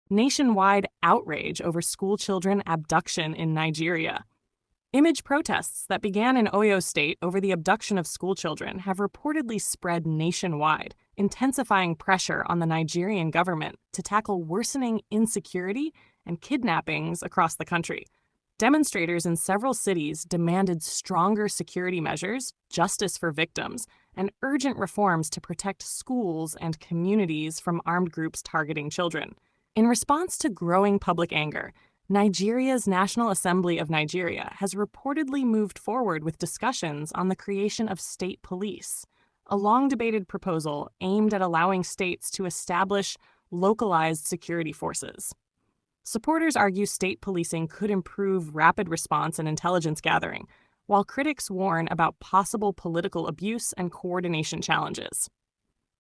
Nationwide outrage over schoolchildren abduction in Nigeria. Image protests that began in Oyo State over the abduction of schoolchildren have reportedly spread nationwide, intensifying pressure on the Nigerian government to tackle worsening insecurity and kidnappings across the country. Demonstrators in several cities demanded stronger security measures, justice for victims, and urgent reforms to protect schools and communities from armed groups targeting children. In response to growing public anger, Nigeria's National Assembly of Nigeria has reportedly moved forward with discussions on the creation of state police, a long-debated proposal aimed at allowing states to establish localized security forces. Supporters argue state policing could improve rapid response and intelligence gathering, while critics warn about possible political abuse and coordination challenges.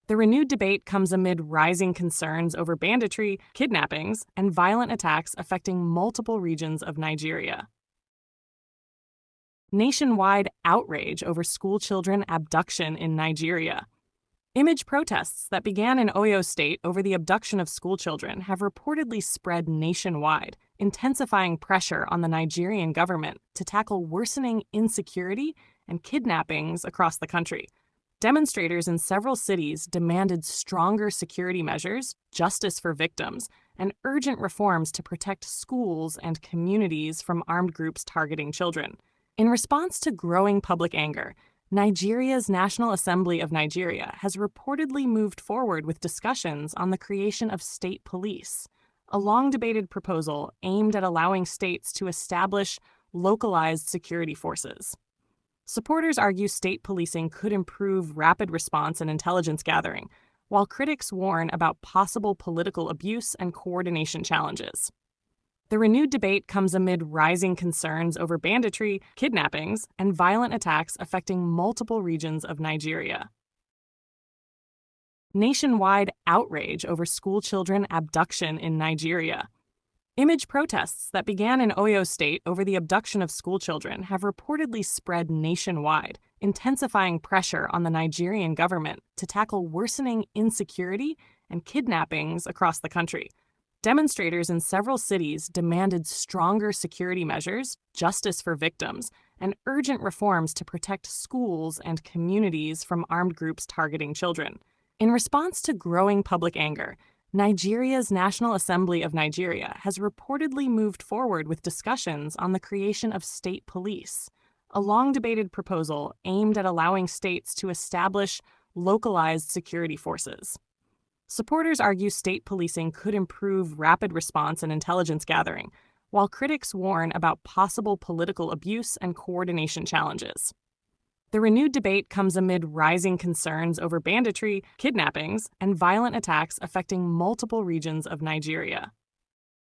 The renewed debate comes amid rising concerns over banditry, kidnappings, and violent attacks affecting multiple regions of Nigeria. Nationwide outrage over schoolchildren abduction in Nigeria. Image protests that began in Oyo State over the abduction of schoolchildren have reportedly spread nationwide, intensifying pressure on the Nigerian government to tackle worsening insecurity and kidnappings across the country. Demonstrators in several cities demanded stronger security measures, justice for victims, and urgent reforms to protect schools and communities from armed groups targeting children. In response to growing public anger, Nigeria's National Assembly of Nigeria has reportedly moved forward with discussions on the creation of state police, a long-debated proposal aimed at allowing states to establish localized security forces. Supporters argue state policing could improve rapid response and intelligence gathering, while critics warn about possible political abuse and coordination challenges. The renewed debate comes amid rising concerns over banditry, kidnappings, and violent attacks affecting multiple regions of Nigeria. Nationwide outrage over schoolchildren abduction in Nigeria. Image protests that began in Oyo State over the abduction of schoolchildren have reportedly spread nationwide, intensifying pressure on the Nigerian government to tackle worsening insecurity and kidnappings across the country. Demonstrators in several cities demanded stronger security measures, justice for victims, and urgent reforms to protect schools and communities from armed groups targeting children. In response to growing public anger, Nigeria's National Assembly of Nigeria has reportedly moved forward with discussions on the creation of state police, a long-debated proposal aimed at allowing states to establish localized security forces. Supporters argue state policing could improve rapid response and intelligence gathering, while critics warn about possible political abuse and coordination challenges. The renewed debate comes amid rising concerns over banditry, kidnappings, and violent attacks affecting multiple regions of Nigeria.